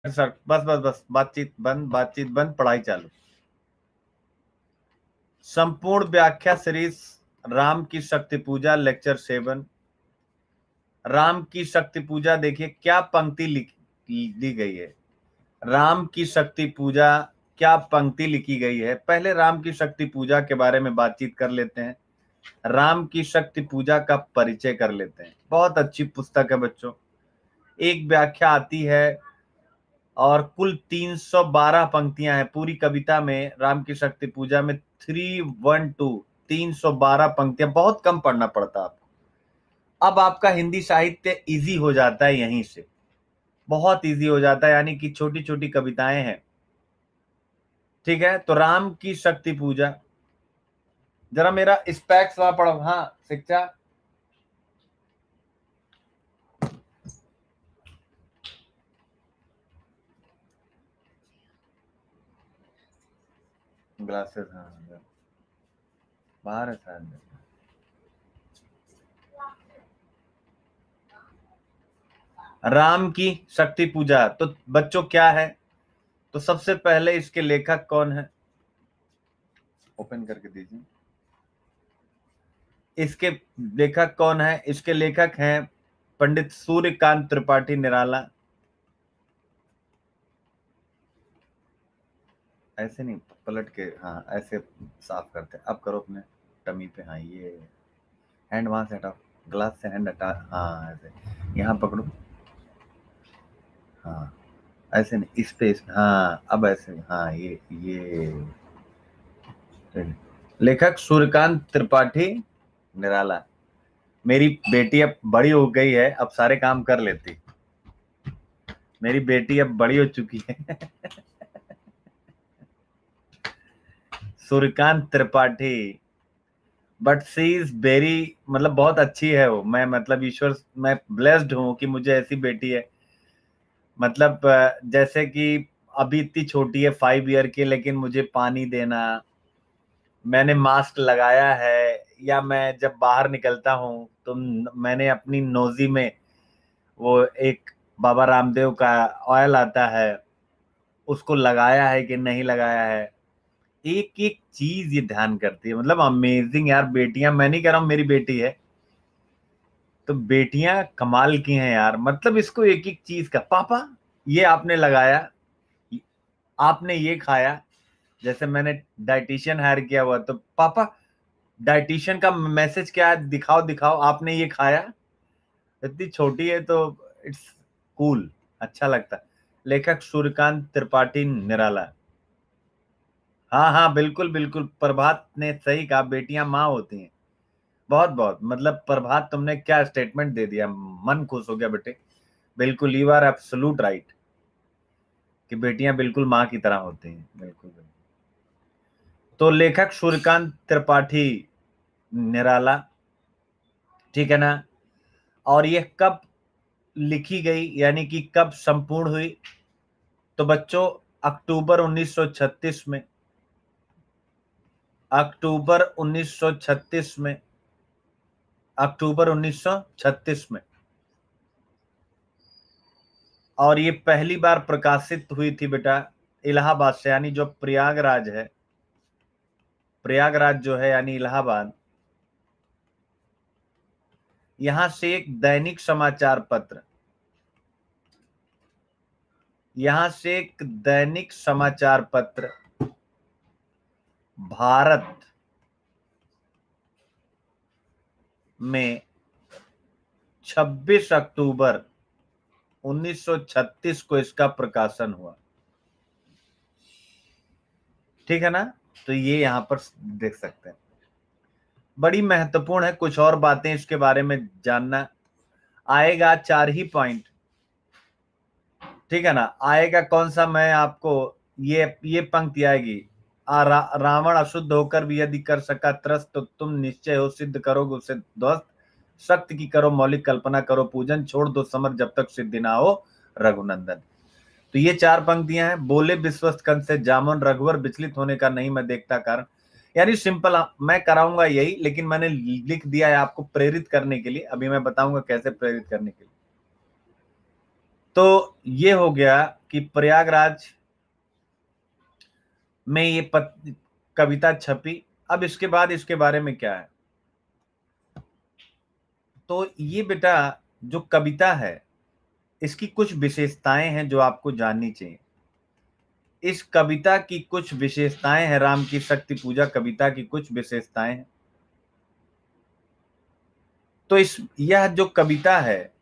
Sir बस बस बस, बातचीत बंद, बातचीत बंद, पढ़ाई चालू। संपूर्ण व्याख्या सीरीज राम की शक्ति पूजा लेक्चर 7। राम की शक्ति पूजा, देखिए क्या पंक्ति दी गई है। राम की शक्ति पूजा क्या पंक्ति लिखी गई है। पहले राम की शक्ति पूजा के बारे में बातचीत कर लेते हैं। राम की शक्ति पूजा का परिचय कर लेते हैं। बहुत अच्छी पुस्तक है बच्चों। एक व्याख्या आती है और कुल 312 पंक्तियां हैं पूरी कविता में। राम की शक्ति पूजा में 312 312 पंक्तियां, बहुत कम पढ़ना पड़ता आपको। अब आपका हिंदी साहित्य इजी हो जाता है, यहीं से बहुत इजी हो जाता है, यानी कि छोटी छोटी कविताएं हैं। ठीक है, तो राम की शक्ति पूजा, जरा मेरा स्पेक्स वहां पढ़ो। हाँ शिक्षा, ग्लासेस, हाँ बाहर है शायद। राम की शक्ति पूजा तो बच्चों क्या है, तो सबसे पहले इसके लेखक कौन है, ओपन करके दीजिए। इसके लेखक कौन है, इसके लेखक हैं पंडित सूर्यकांत त्रिपाठी निराला। ऐसे नहीं, पलट के, हाँ ऐसे साफ करते। अब करो अपने टमी पे, हाँ ये हैंड वहां से हटाओ, ग्लास से हैंड हटा, हाँ ऐसे यहाँ पकड़ो, हाँ ऐसे नहीं, इस पे, हाँ अब ऐसे, हाँ ये लेखक सूर्यकांत त्रिपाठी निराला। मेरी बेटी अब बड़ी हो गई है, अब सारे काम कर लेती। मेरी बेटी अब बड़ी हो चुकी है। Suryakant Tripathi, but she is very, मतलब बहुत अच्छी है वो। मैं मतलब ईश्वर, मैं ब्लेस्ड हूँ कि मुझे ऐसी बेटी है। मतलब जैसे कि अभी इतनी छोटी है, 5 ईयर की, लेकिन मुझे पानी देना, मैंने मास्क लगाया है, या मैं जब बाहर निकलता हूँ तो मैंने अपनी नोजी में वो एक बाबा रामदेव का ऑयल आता है, उसको लगाया है कि नहीं लगाया है। एक एक चीज ये ध्यान करती है, मतलब अमेजिंग यार। बेटियां, मैं नहीं कह रहा हूं मेरी बेटी है, तो बेटियां कमाल की हैं यार। मतलब इसको एक एक चीज का, पापा ये आपने लगाया, आपने ये खाया। जैसे मैंने डाइटिशियन हायर किया हुआ, तो पापा डाइटिशियन का मैसेज क्या है, दिखाओ दिखाओ, आपने ये खाया। इतनी छोटी है तो इट्स कूल, अच्छा लगता है। लेखक सूर्यकांत त्रिपाठी निराला। हाँ हाँ बिल्कुल बिल्कुल, प्रभात ने सही कहा, बेटियां माँ होती हैं। बहुत बहुत, मतलब प्रभात तुमने क्या स्टेटमेंट दे दिया, मन खुश हो गया बेटे। बिल्कुल, यू आर एब्सोल्यूट राइट कि बेटियां बिल्कुल माँ की तरह होती हैं, बिल्कुल बिल्कुल। तो लेखक सूर्यकांत त्रिपाठी निराला, ठीक है ना। और ये कब लिखी गई, यानी कि कब संपूर्ण हुई, तो बच्चों अक्टूबर 1936 में, अक्टूबर 1936 में, अक्टूबर 1936 में। और ये पहली बार प्रकाशित हुई थी बेटा इलाहाबाद से, यानी जो प्रयागराज है, प्रयागराज जो है यानी इलाहाबाद, यहां से एक दैनिक समाचार पत्र, यहां से एक दैनिक समाचार पत्र भारत में 26 अक्टूबर 1936 को इसका प्रकाशन हुआ। ठीक है ना, तो ये यहां पर देख सकते हैं, बड़ी महत्वपूर्ण है। कुछ और बातें इसके बारे में जानना आएगा, 4 ही पॉइंट, ठीक है ना। आएगा कौन सा, मैं आपको ये पंक्ति आएगी, रावण अशुद्ध होकर भी यदि कर सका त्रस्त, तो तुम निश्चय हो सिद्ध करोगे उसे ध्वस्त। सत्य की करो मौलिक कल्पना, करो पूजन, छोड़ दो समर जब तक सिद्धि ना हो रघुनंदन। तो ये 4 पंक्तियां हैं। बोले विश्वस्त कंस से जामन, रघुवर विचलित होने का नहीं मैं देखता कारण। यानी सिंपल, मैं कराऊंगा यही, लेकिन मैंने लिख दिया है आपको प्रेरित करने के लिए। अभी मैं बताऊंगा कैसे प्रेरित करने के लिए। तो ये हो गया कि प्रयागराज में ये कविता छपी। अब इसके बाद इसके बारे में क्या है, तो ये बेटा जो कविता है इसकी कुछ विशेषताएं हैं जो आपको जाननी चाहिए। इस कविता की कुछ विशेषताएं हैं, राम की शक्ति पूजा कविता की कुछ विशेषताएं हैं। तो यह जो कविता है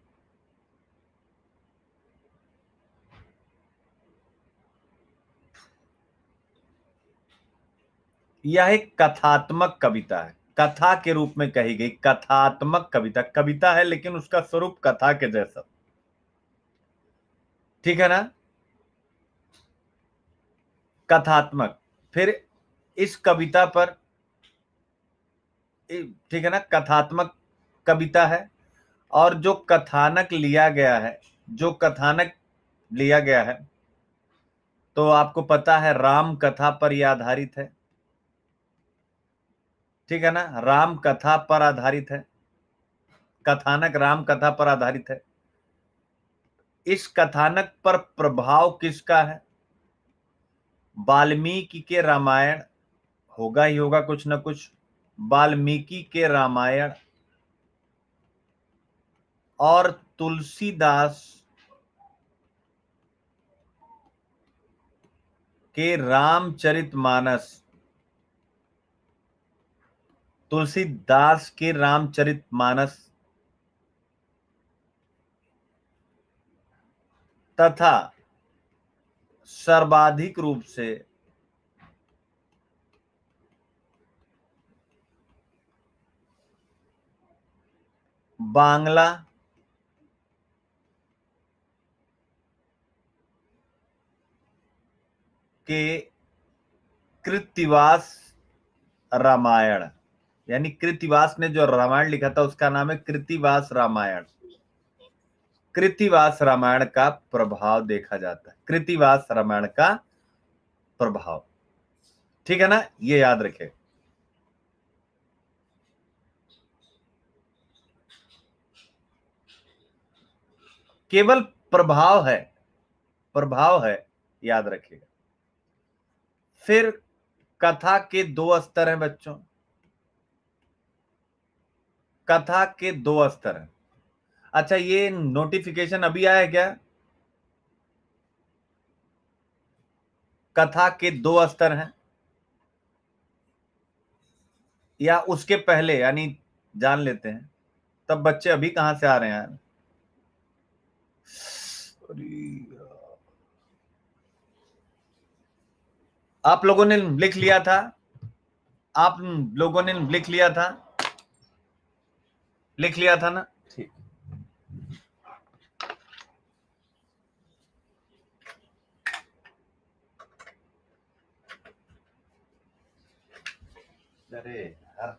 यह एक कथात्मक कविता है, कथा के रूप में कही गई कथात्मक कविता। कविता है लेकिन उसका स्वरूप कथा के जैसा, ठीक है ना, कथात्मक। फिर इस कविता पर, ठीक है ना, कथात्मक कविता है। और जो कथानक लिया गया है, जो कथानक लिया गया है, तो आपको पता है राम कथा पर यह आधारित है, ठीक है ना, राम कथा पर आधारित है, कथानक राम कथा पर आधारित है। इस कथानक पर प्रभाव किसका है? वाल्मीकि के रामायण, होगा ही होगा कुछ ना कुछ, वाल्मीकि के रामायण और तुलसीदास के रामचरितमानस, तुलसीदास के रामचरितमानस तथा सर्वाधिक रूप से बांग्ला के कृत्तिवास रामायण, यानी कृत्तिवास ने जो रामायण लिखा था उसका नाम है कृत्तिवास रामायण। कृत्तिवास रामायण का प्रभाव देखा जाता है, कृत्तिवास रामायण का प्रभाव, ठीक है ना, ये याद रखें। केवल प्रभाव है, प्रभाव है, याद रखिएगा। फिर कथा के दो स्तर हैं बच्चों, कथा के दो स्तर हैं। अच्छा, ये नोटिफिकेशन अभी आया क्या? कथा के दो स्तर हैं या उसके पहले, यानी जान लेते हैं। तब बच्चे अभी कहां से आ रहे हैं यार? आप लोगों ने लिख लिया था, आप लोगों ने लिख लिया था, लिख लिया था ना? ठीक। अरे यार,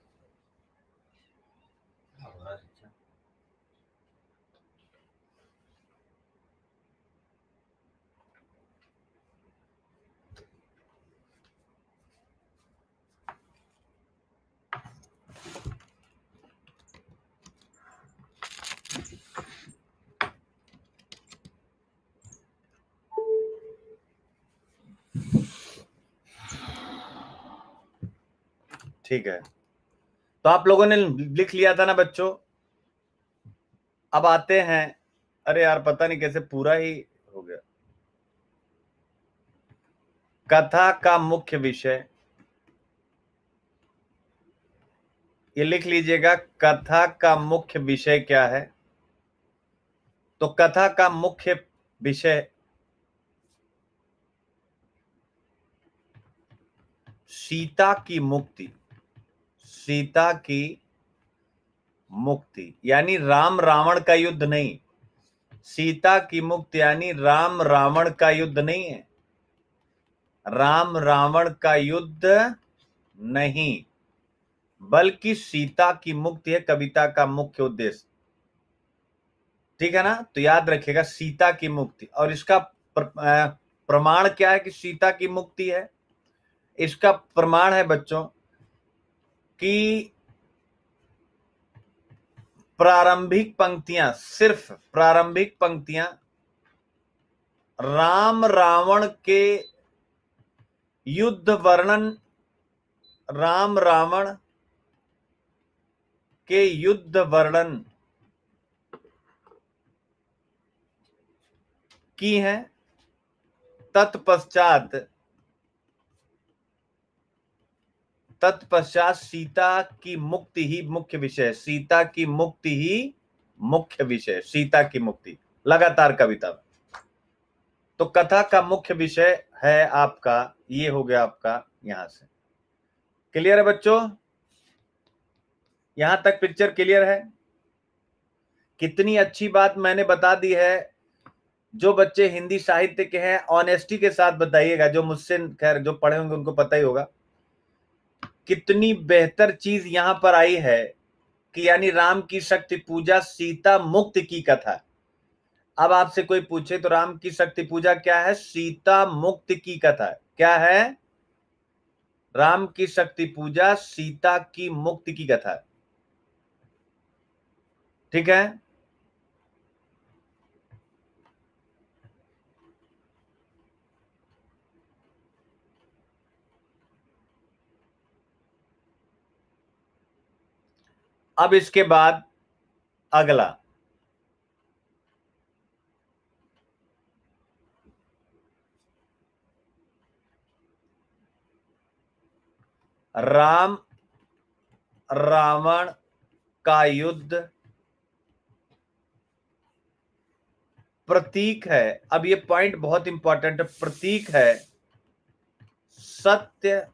ठीक है। तो आप लोगों ने लिख लिया था ना बच्चों? अब आते हैं, अरे यार पता नहीं कैसे पूरा ही हो गया। कथा का मुख्य विषय, ये लिख लीजिएगा, कथा का मुख्य विषय क्या है? तो कथा का मुख्य विषय सीता की मुक्ति, सीता की मुक्ति, यानी राम रावण का युद्ध नहीं। सीता की मुक्ति यानी राम रावण का युद्ध नहीं है, राम रावण का युद्ध नहीं, बल्कि सीता की मुक्ति है कविता का मुख्य उद्देश्य, ठीक है ना। तो याद रखिएगा सीता की मुक्ति। और इसका प्रमाण क्या है कि सीता की मुक्ति है? इसका प्रमाण है बच्चों कि प्रारंभिक पंक्तियां, सिर्फ प्रारंभिक पंक्तियां राम रावण के युद्ध वर्णन, राम रावण के युद्ध वर्णन की है। तत्पश्चात सीता की मुक्ति ही मुख्य विषय, सीता की मुक्ति ही मुख्य विषय, सीता की मुक्ति, लगातार कविता। तो कथा का मुख्य विषय है आपका, ये हो गया आपका यहां से। क्लियर है बच्चों? यहां तक पिक्चर क्लियर है? कितनी अच्छी बात मैंने बता दी है। जो बच्चे हिंदी साहित्य के हैं ऑनेस्टी के साथ बताइएगा, जो मुझसे खैर जो पढ़े होंगे उनको पता ही होगा कितनी बेहतर चीज यहां पर आई है कि यानी राम की शक्ति पूजा सीता मुक्त की कथा। अब आपसे कोई पूछे तो राम की शक्ति पूजा क्या है? सीता मुक्त की कथा। क्या है? राम की शक्ति पूजा सीता की मुक्ति की कथा। ठीक है? अब इसके बाद अगला, राम रावण का युद्ध प्रतीक है। अब ये पॉइंट बहुत इंपॉर्टेंट है। प्रतीक है सत्य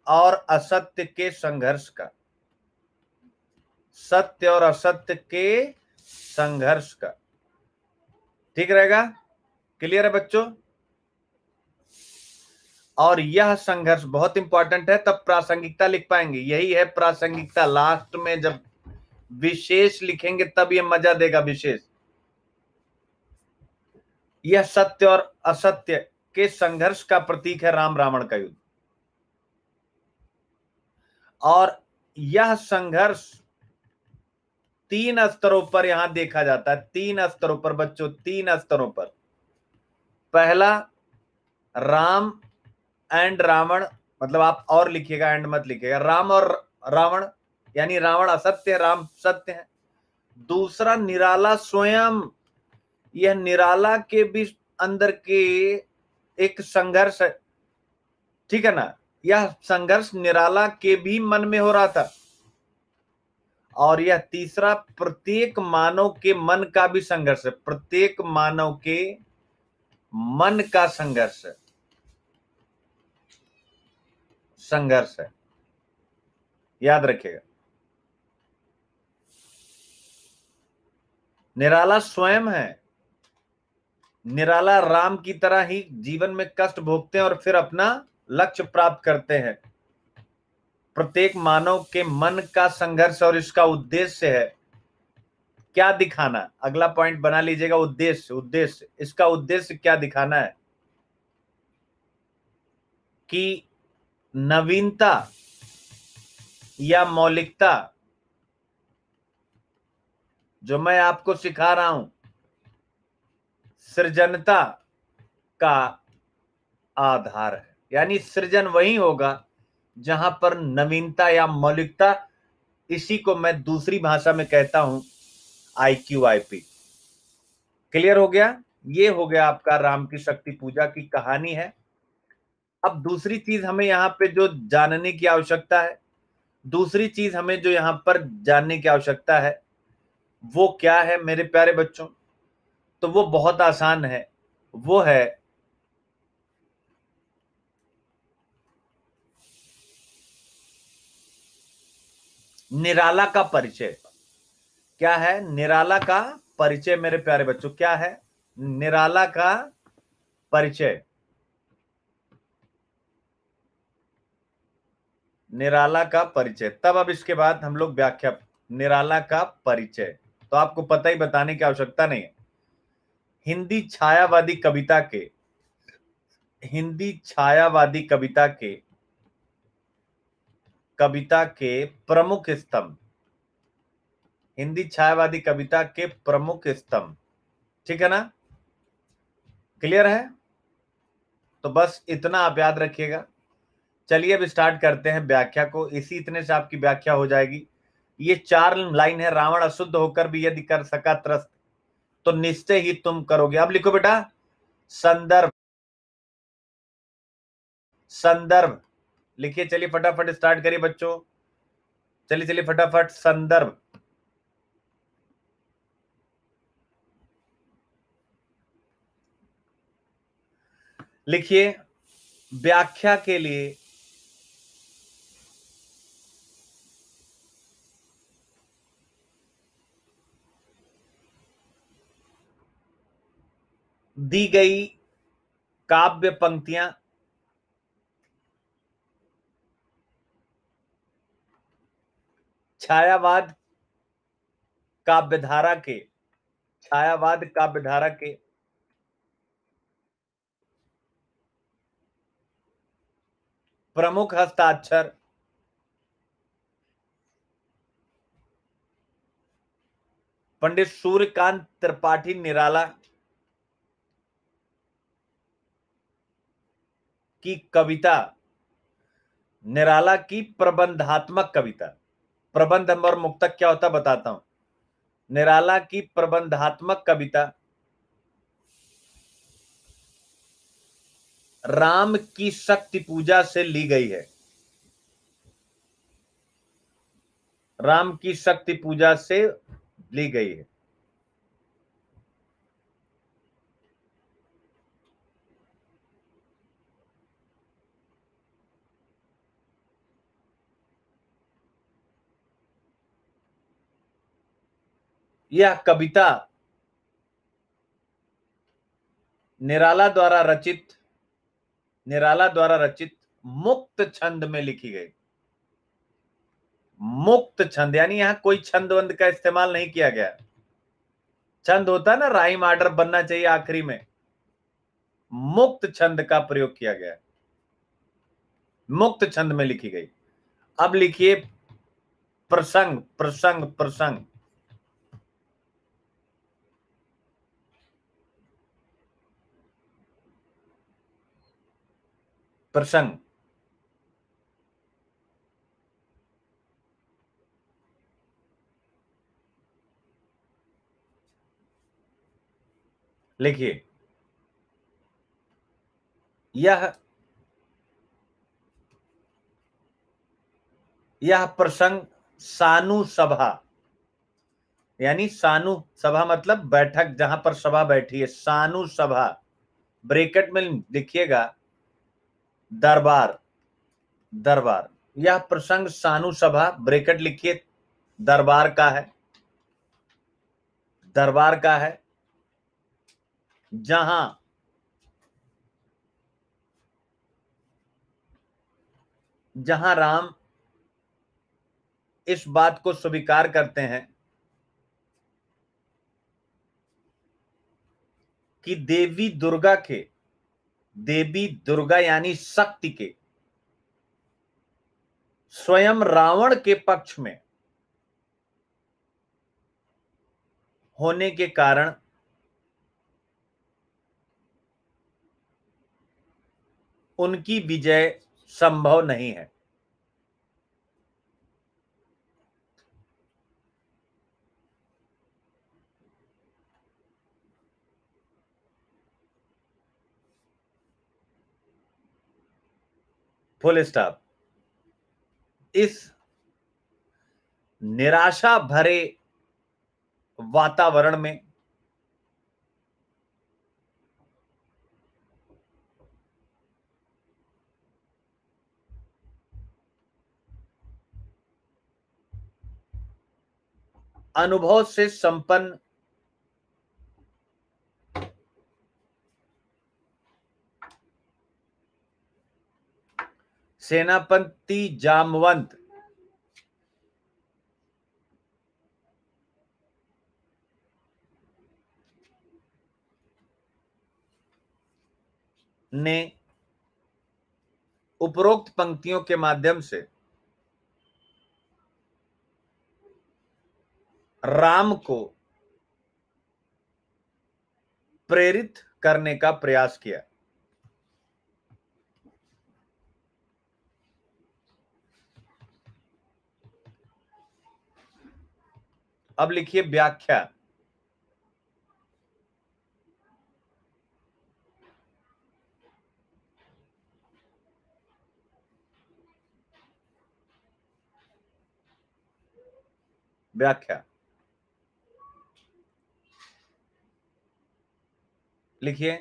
और असत्य के संघर्ष का, सत्य और असत्य के संघर्ष का। ठीक रहेगा? क्लियर है बच्चों? और यह संघर्ष बहुत इंपॉर्टेंट है, तब प्रासंगिकता लिख पाएंगे। यही है प्रासंगिकता। लास्ट में जब विशेष लिखेंगे तब ये मजा देगा। विशेष, यह सत्य और असत्य के संघर्ष का प्रतीक है राम रावण का युद्ध। और यह संघर्ष 3 स्तरों पर यहां देखा जाता है। 3 स्तरों पर बच्चों, 3 स्तरों पर। पहला, राम एंड रावण, मतलब आप और लिखिएगा, एंड मत लिखिएगा। राम और रावण, यानी रावण असत्य है, राम सत्य है। दूसरा, निराला स्वयं, यह निराला के भी अंदर के एक संघर्ष है। ठीक है ना? यह संघर्ष निराला के भी मन में हो रहा था। और यह तीसरा, प्रत्येक मानव के मन का भी संघर्ष है। प्रत्येक मानव के मन का संघर्ष है, संघर्ष है। याद रखिएगा, निराला स्वयं है। निराला राम की तरह ही जीवन में कष्ट भोगते हैं और फिर अपना लक्ष्य प्राप्त करते हैं। प्रत्येक मानव के मन का संघर्ष, और इसका उद्देश्य है क्या दिखाना? अगला पॉइंट बना लीजिएगा, उद्देश्य। उद्देश्य, इसका उद्देश्य क्या दिखाना है? कि नवीनता या मौलिकता जो मैं आपको सिखा रहा हूं, सृजनता का आधार है। यानी सृजन वही होगा जहां पर नवीनता या मौलिकता, इसी को मैं दूसरी भाषा में कहता हूं IQIP। क्लियर हो गया? ये हो गया आपका राम की शक्ति पूजा की कहानी है। अब दूसरी चीज हमें यहां पे जो जानने की आवश्यकता है, दूसरी चीज हमें जो यहां पर जानने की आवश्यकता है वो क्या है मेरे प्यारे बच्चों? तो वो बहुत आसान है। वो है निराला का परिचय। क्या है? निराला का परिचय मेरे प्यारे बच्चों। क्या है? निराला का परिचय। निराला का परिचय। तब अब इसके बाद हम लोग व्याख्या, निराला का परिचय तो आपको पता ही, बताने की आवश्यकता नहीं है। हिंदी छायावादी कविता के, हिंदी छायावादी कविता के प्रमुख स्तंभ, हिंदी छायावादी कविता के प्रमुख स्तंभ। ठीक है ना? क्लियर है? तो बस इतना आप याद रखिएगा। चलिए अब स्टार्ट करते हैं व्याख्या को। इसी इतने से आपकी व्याख्या हो जाएगी। ये 4 लाइन है। रावण अशुद्ध होकर भी यदि कर सका त्रस्त, तो निश्चय ही तुम करोगे। अब लिखो बेटा, संदर्भ। संदर्भ लिखिए। चलिए फटाफट स्टार्ट करिए बच्चों। चलिए चलिए फटाफट। संदर्भ लिखिए। व्याख्या के लिए दी गई काव्य पंक्तियां छायावाद काव्यधारा के छायावाद काव्यधारा के प्रमुख हस्ताक्षर पंडित सूर्यकांत त्रिपाठी निराला की कविता, निराला की प्रबंधात्मक कविता। प्रबंध और मुक्तक क्या होता बताता हूं। निराला की प्रबंधात्मक कविता राम की शक्ति पूजा से ली गई है। राम की शक्ति पूजा से ली गई है। यह कविता निराला द्वारा रचित मुक्त छंद में लिखी गई। मुक्त छंद यानी यहां कोई छंद वंद का इस्तेमाल नहीं किया गया। छंद होता है ना, राइम आर्डर बनना चाहिए आखिरी में। मुक्त छंद का प्रयोग किया गया। मुक्त छंद में लिखी गई। अब लिखिए प्रसंग प्रसंग प्रसंग। प्रसंग लिखिए। यह प्रसंग सानु सभा, यानी सानु सभा मतलब बैठक, जहां पर सभा बैठी है, सानु सभा। ब्रैकेट में लिखिएगा दरबार। दरबार। यह प्रसंग सानु सभा, ब्रैकेट लिखिए, दरबार का है। दरबार का है, जहां जहां राम इस बात को स्वीकार करते हैं कि देवी दुर्गा यानी शक्ति के स्वयं रावण के पक्ष में होने के कारण उनकी विजय संभव नहीं है। Full stop. इस निराशा भरे वातावरण में अनुभव से संपन्न सेनापति जामवंत ने उपरोक्त पंक्तियों के माध्यम से राम को प्रेरित करने का प्रयास किया। अब लिखिए व्याख्या। व्याख्या लिखिए,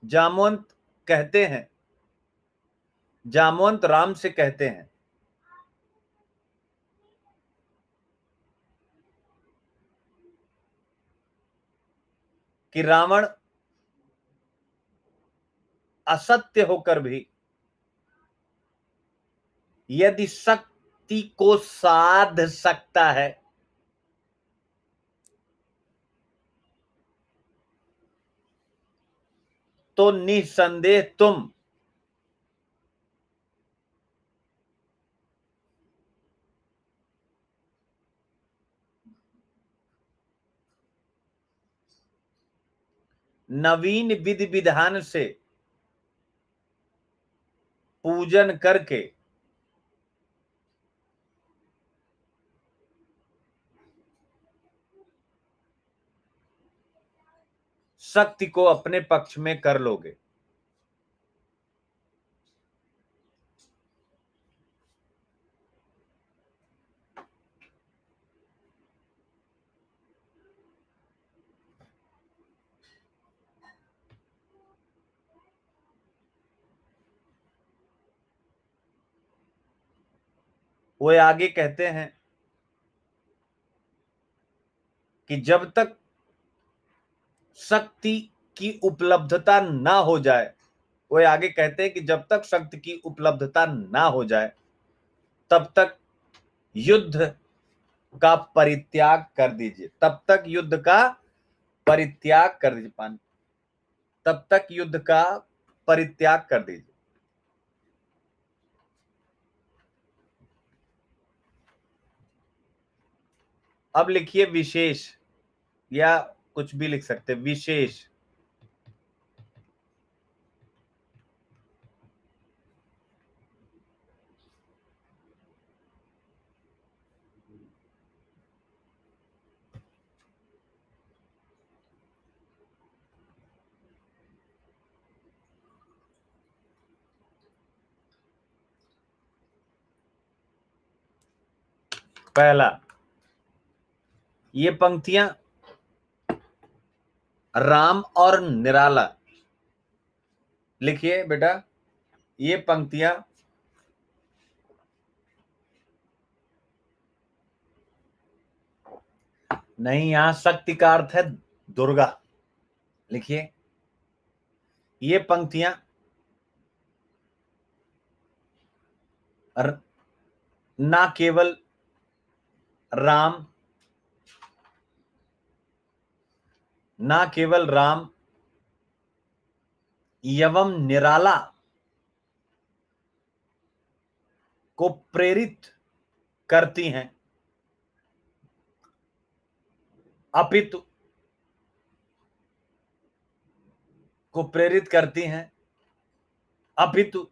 जामवंत कहते हैं, जामवंत राम से कहते हैं कि रावण असत्य होकर भी यदि शक्ति को साध सकता है तो निसंदेह तुम नवीन विधि विधान से पूजन करके शक्ति को अपने पक्ष में कर लोगे। वो आगे कहते हैं कि जब तक शक्ति की उपलब्धता ना हो जाए, वो आगे कहते हैं कि जब तक शक्ति की उपलब्धता ना हो जाए तब तक युद्ध का परित्याग कर दीजिए, तब तक युद्ध का परित्याग कर दीजिए, पानी, तब तक युद्ध का परित्याग कर दीजिए। अब लिखिए विशेष, या कुछ भी लिख सकते, विशेष। पहला, ये पंक्तियां राम और निराला, लिखिए बेटा, ये पंक्तियां नहीं, यहां शक्ति का अर्थ है दुर्गा। लिखिए, ये पंक्तियां ना केवल राम, ना केवल राम एवं निराला को प्रेरित करती हैं, अपितु को प्रेरित करती हैं, अपितु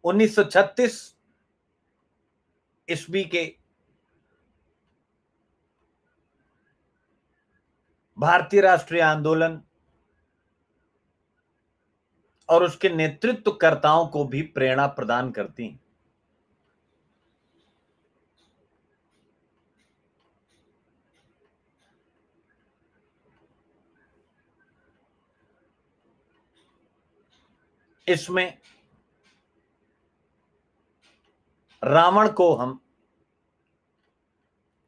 उन्नीस सौ 36 ईस्वी के भारतीय राष्ट्रीय आंदोलन और उसके नेतृत्वकर्ताओं को भी प्रेरणा प्रदान करती हैं। इसमें रावण को हम,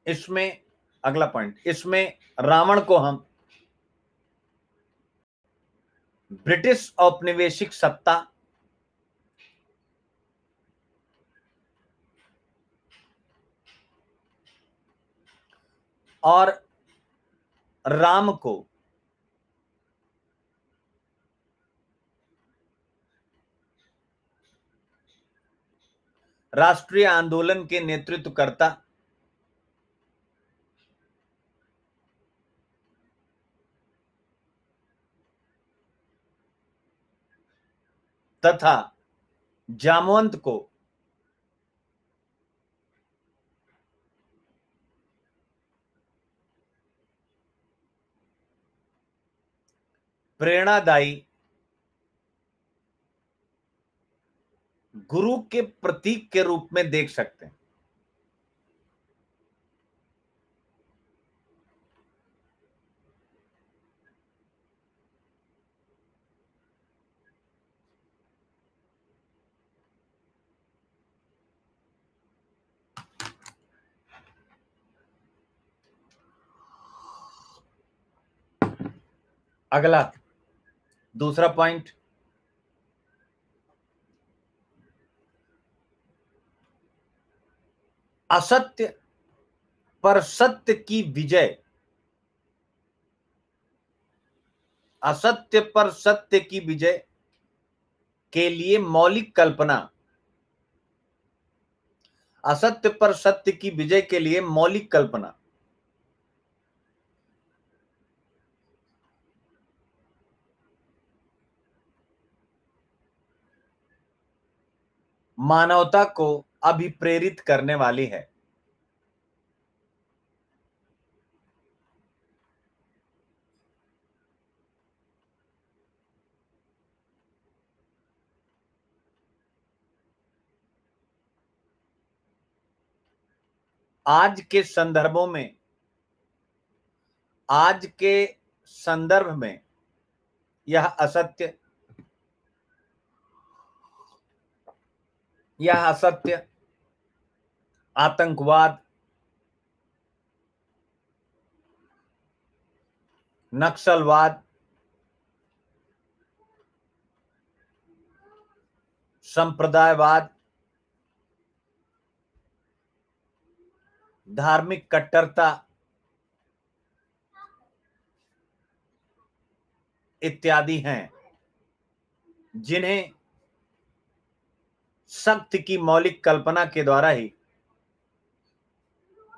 इसमें अगला पॉइंट, इसमें रावण को हम ब्रिटिश औपनिवेशिक सत्ता और राम को राष्ट्रीय आंदोलन के नेतृत्वकर्ता, तथा जामवंत को प्रेरणादायी गुरु के प्रतीक के रूप में देख सकते हैं। अगला दूसरा पॉइंट, असत्य पर सत्य की विजय, असत्य पर सत्य की विजय के लिए मौलिक कल्पना, असत्य पर सत्य की विजय के लिए मौलिक कल्पना, मानवता को अभिप्रेरित करने वाली है। आज के संदर्भों में, आज के संदर्भ में यह असत्य, यह असत्य आतंकवाद, नक्सलवाद, संप्रदायवाद, धार्मिक कट्टरता इत्यादि हैं, जिन्हें सत्य की मौलिक कल्पना के द्वारा ही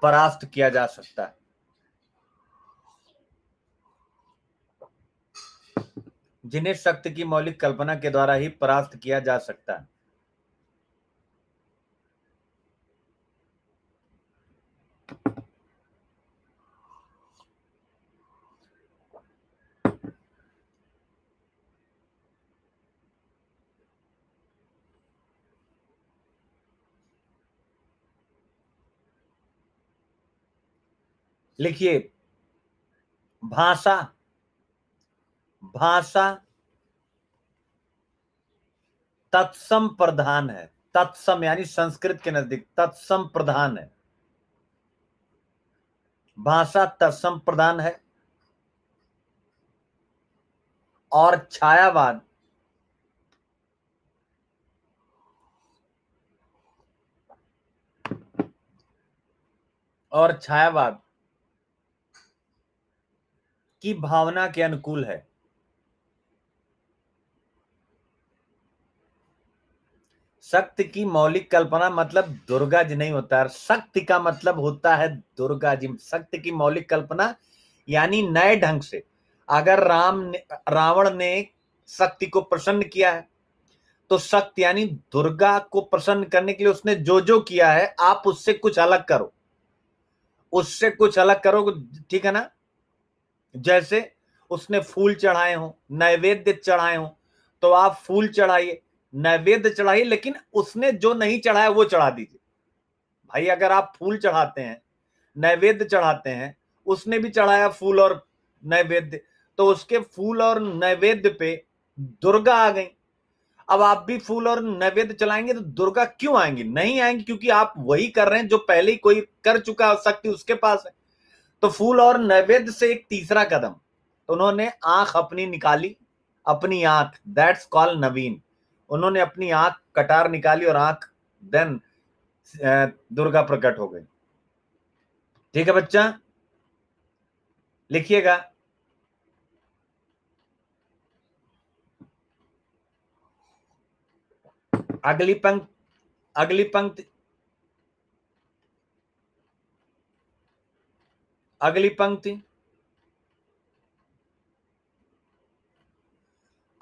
परास्त किया जा सकता है। जिन्हें सत्य की मौलिक कल्पना के द्वारा ही परास्त किया जा सकता है। लिखिए, भाषा, भाषा तत्सम प्रधान है। तत्सम यानी संस्कृत के नजदीक तत्सम प्रधान है। भाषा तत्सम प्रधान है और छायावाद और छायावाद की भावना के अनुकूल है। शक्ति की मौलिक कल्पना मतलब दुर्गा जी नहीं होता है। शक्ति का मतलब होता है दुर्गा जी। शक्ति की मौलिक कल्पना यानी नए ढंग से, अगर रावण ने शक्ति को प्रसन्न किया है तो शक्ति यानी दुर्गा को प्रसन्न करने के लिए उसने जो जो किया है, आप उससे कुछ अलग करो, उससे कुछ अलग करो, ठीक है ना। जैसे उसने फूल चढ़ाए हो, नैवेद्य चढ़ाए हो, तो आप फूल चढ़ाइए, नैवेद्य चढ़ाइए, लेकिन उसने जो नहीं चढ़ाया वो चढ़ा दीजिए। भाई अगर आप फूल चढ़ाते हैं, नैवेद्य चढ़ाते हैं, उसने भी चढ़ाया फूल और नैवेद्य, तो उसके फूल और नैवेद्य पे दुर्गा आ गई। अब आप भी फूल और नैवेद्य चलाएंगे तो दुर्गा क्यों आएंगी? नहीं आएंगी, क्योंकि आप वही कर रहे हैं जो पहले ही कोई कर चुका है, शक्ति उसके पास है। तो फूल और नैवेद्य से एक तीसरा कदम, तो उन्होंने आंख अपनी निकाली, अपनी आंख, दैट्स कॉल नवीन। उन्होंने अपनी आंख कटार निकाली और आंख, देन दुर्गा प्रकट हो गई। ठीक है बच्चा, लिखिएगा। अगली पंक्ति, अगली पंक्ति, अगली पंक्ति,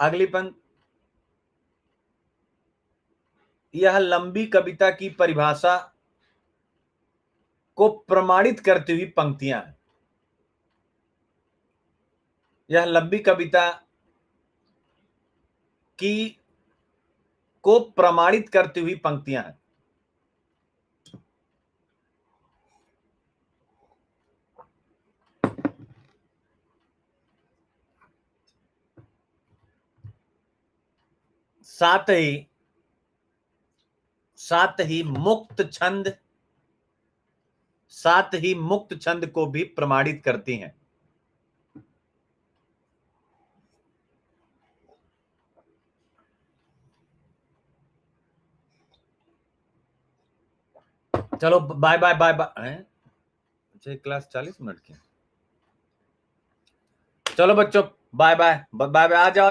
अगली पंक्ति, यह लंबी कविता की परिभाषा को प्रमाणित करती हुई पंक्तियां हैं। यह लंबी कविता की को प्रमाणित करती हुई पंक्तियां हैं। साथ ही मुक्त छंद को भी प्रमाणित करती हैं। चलो बाय बाय बाय बाय। अच्छा, क्लास 40 मिनट की। चलो बच्चों, बाय बाय बाय बाय, आ जाओ।